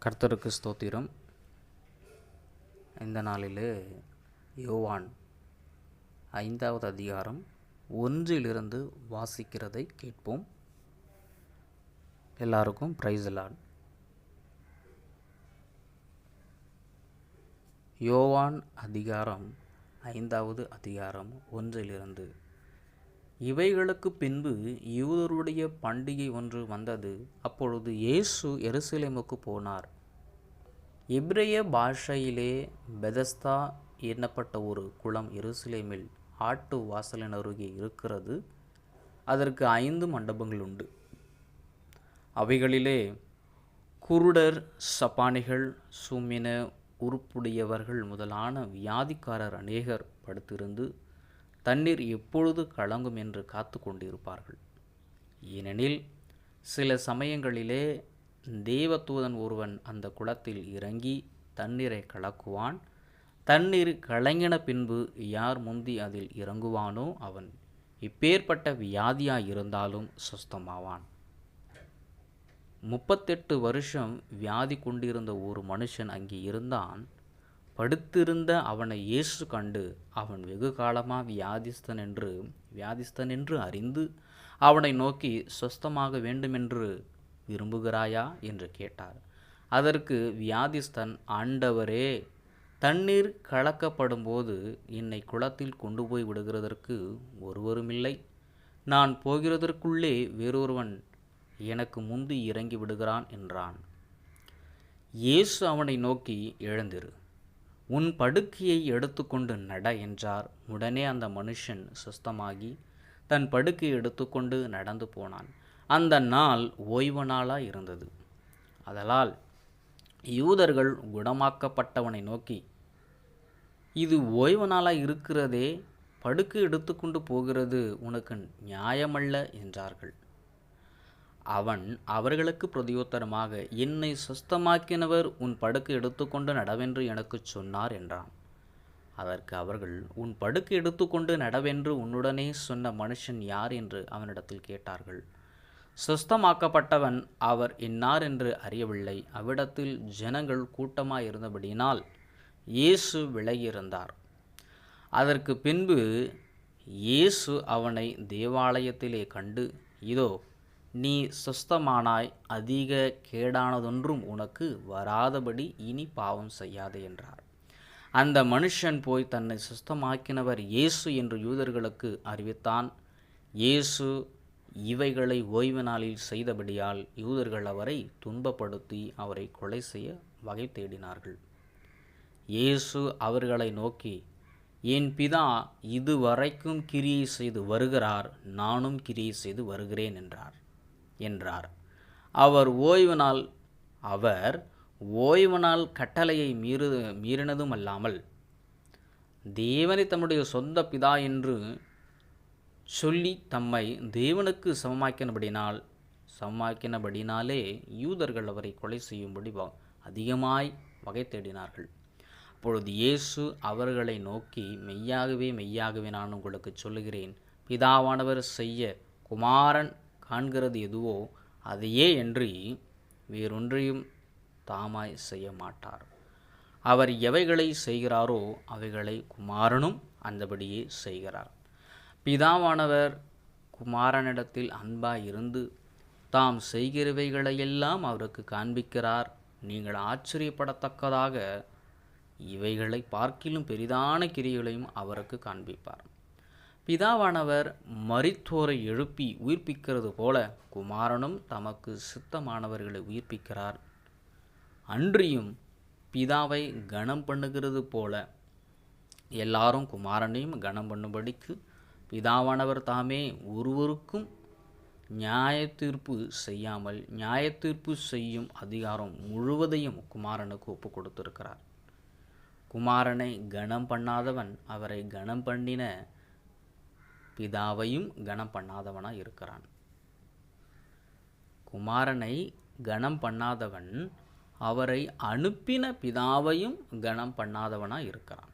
கர்த்தருக்கு ஸ்தோத்திரம். இந்த நாளிலே யோவான் 5வது அதிகாரம் 1 வாசிக்கிறதை கேட்போம். எல்லாருக்கும் பிரைஸ் தி லார்ட். யோவான் அதிகாரம் 5வது அதிகாரம் 1. இவைகளுக்கு பின்பு யூதருடைய பண்டிகை ஒன்று வந்தது. அப்பொழுது இயேசு எருசலேமுக்கு போனார். எபிரேய பாஷையிலே பெதஸ்தா எண்ணப்பட்ட ஒரு குளம் எருசலேமில் ஆட்டு வாசலின் அருகே இருக்கிறது. அதற்கு 5 மண்டபங்கள் உண்டு. அவைகளிலே குருடர், சப்பானிகள், சூம்பின உருப்புடையவர்கள் முதலான வியாதிக்காரர் அநேகர் படுத்திருந்து தண்ணீர் எப்பொழுது கலங்கும் என்று காத்து கொண்டிருப்பார்கள். ஏனெனில் சில சமயங்களிலே தேவதூதன் ஒருவன் அந்த குளத்தில் இறங்கி தண்ணீரை கலக்குவான். தண்ணீர் கலங்கின பின்பு யார் முந்தி அதில் இறங்குவானோ அவன் இப்பேற்பட்ட வியாதியாய் இருந்தாலும் சுஸ்தமாவான். 38 வருஷம் வியாதி கொண்டிருந்த ஒரு மனுஷன் அங்கே இருந்தான். படுத்திருந்த அவனை இயேசு கண்டு, அவன் வெகு காலமாக வியாதிஸ்தன் என்று அறிந்து அவனை நோக்கி, சுஸ்தமாக வேண்டுமென்று விரும்புகிறாயா என்று கேட்டார். அதற்கு வியாதிஸ்தன், ஆண்டவரே, தண்ணீர் கலக்கப்படும் போது என்னை குளத்தில் கொண்டு போய் விடுகிறதற்கு ஒருவருமில்லை. நான் போகிறதற்குள்ளே வேறொருவன் எனக்கு முந்தி இறங்கி விடுகிறான் என்றான். இயேசு அவனை நோக்கி, எழுந்திரு, உன் படுக்கையை எடுத்துக்கொண்டு நட என்றார். உடனே அந்த மனுஷன் சுஸ்தமாகி தன் படுக்கையை எடுத்துக்கொண்டு நடந்து போனான். அந்த நாள் ஓய்வு நாளாய் இருந்தது. அதனால் யூதர்கள் குணமாக்கப்பட்டவனை நோக்கி, இது ஓய்வு நாளாய் இருக்கிறதே, படுக்கை எடுத்துக்கொண்டு போகிறது உனக்கு நியாயமல்ல என்றார்கள். அவன் அவர்களுக்கு பிரதியுத்தரமாக, என்னை சுஸ்தமாக்கினவர் உன் படுக்கை எடுத்துக்கொண்டு நடவென்று எனக்கு சொன்னார் என்றான். அதற்கு அவர்கள், உன் படுக்கை எடுத்துக்கொண்டு நடவென்று உன்னுடனே சொன்ன மனுஷன் யார் என்று அவனிடத்தில் கேட்டார்கள். சுஸ்தமாக்கப்பட்டவன் அவர் இன்னார் என்று அறியவில்லை. அவ்விடத்தில் ஜனங்கள் கூட்டமாயிருந்தபடியினால் இயேசு விலகியிருந்தார். அதற்கு பின்பு இயேசு அவனை தேவாலயத்திலே கண்டு, இதோ, நீ சுஸ்தமானாய், அதிக கேடானதொன்றும் உனக்கு வராதபடி இனி பாவம் செய்யாதே என்றார். அந்த மனுஷன் போய் தன்னை சுஸ்தமாக்கினவர் இயேசு என்று யூதர்களுக்கு அறிவித்தான். இயேசு இவைகளை ஓய்வு நாளில் செய்தபடியால் யூதர்கள் அவரை துன்பப்படுத்தி அவரை கொலை செய்ய வகை தேடினார்கள். இயேசு அவர்களை நோக்கி, என் பிதா இதுவரைக்கும் கிரியை செய்து வருகிறார், நானும் கிரியை செய்து வருகிறேன் என்றார். அவர் ஓய்வு நாள் கட்டளையை மீறினதும் அல்லாமல் தேவனை தம்முடைய சொந்த பிதா என்று சொல்லி தம்மை தேவனுக்கு சமமாக்கினபடினாலே யூதர்கள் அவரை கொலை செய்யும்படி அதிகமாய் வகை தேடினார்கள். அப்பொழுது இயேசு அவர்களை நோக்கி, மெய்யாகவே நான் உங்களுக்கு சொல்லுகிறேன், பிதாவானவர் செய்ய குமாரன் காண்கிறது எதுவோ அதையே என்று வேறொன்றையும் தாமாய் செய்ய மாட்டார். அவர் எவைகளை செய்கிறாரோ அவைகளை குமாரனும் அந்தபடியே செய்கிறார். பிதாவானவர் குமாரனிடத்தில் அன்பாய் இருந்து தாம் செய்கிறவைகளையெல்லாம் அவருக்கு காண்பிக்கிறார். நீங்கள் ஆச்சரியப்படத்தக்கதாக இவைகளை பார்க்கிலும் பெரிதான கிரியைகளையும் அவருக்கு காண்பிப்பார். பிதாவானவர் மரித்தோரை எழுப்பி உயிர்ப்பிக்கிறது போல குமாரனும் தமக்கு சித்தமானவர்களை உயிர்ப்பிக்கிறார். அன்றியும் பிதாவை கனம் பண்ணுகிறது போல எல்லாரும் குமாரனையும் கனம் பண்ணும்படிக்கு பிதாவானவர் தாமே ஒருவருக்கும் நியாயத்தீர்ப்பு செய்யாமல் நியாயத்தீர்ப்பு செய்யும் அதிகாரம் முழுவதையும் குமாரனுக்கு ஒப்பு கொடுத்திருக்கிறார். குமாரனை கனம் பண்ணாதவன் அவரை கனம் பண்ணின பிதாவையும் கனம் பண்ணாதவனாய் இருக்கிறான். குமாரனை கனம் பண்ணாதவன் அவரை அனுப்பின பிதாவையும் கனம் பண்ணாதவனாய் இருக்கிறான்.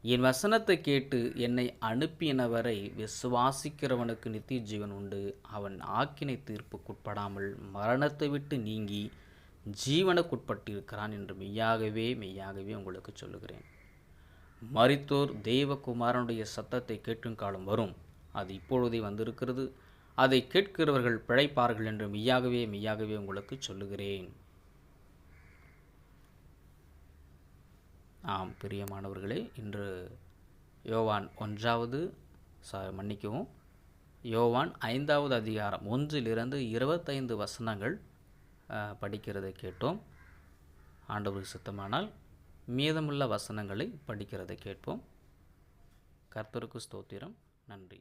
என் வசனத்தை கேட்டு என்னை அனுப்பினவரை விசுவாசிக்கிறவனுக்கு நித்திய ஜீவன் உண்டு. அவன் ஆக்கினை தீர்ப்புக்குட்படாமல் மரணத்தை விட்டு நீங்கி ஜீவனுக்குட்பட்டிருக்கிறான் என்று மெய்யாகவே மெய்யாகவே உங்களுக்கு சொல்லுகிறேன். மரித்தோர் தேவகுமாரனுடைய சத்தத்தை கேட்கும் காலம் வரும், அது இப்பொழுதே வந்திருக்கிறது. அதை கேட்கிறவர்கள் பிழைப்பார்கள் என்று மெய்யாகவே மெய்யாகவே உங்களுக்கு சொல்லுகிறேன். ஆம் பிரியமானவர்களே, இன்று யோவான் 5வது அதிகாரம் 1 25 வசனங்கள் படிக்கிறதை கேட்டோம். ஆண்டவருக்கு சித்தமானால் மீதமுள்ள வசனங்களை படிக்கிறதை கேட்போம். கர்த்தருக்கு ஸ்தோத்திரம். நன்றி.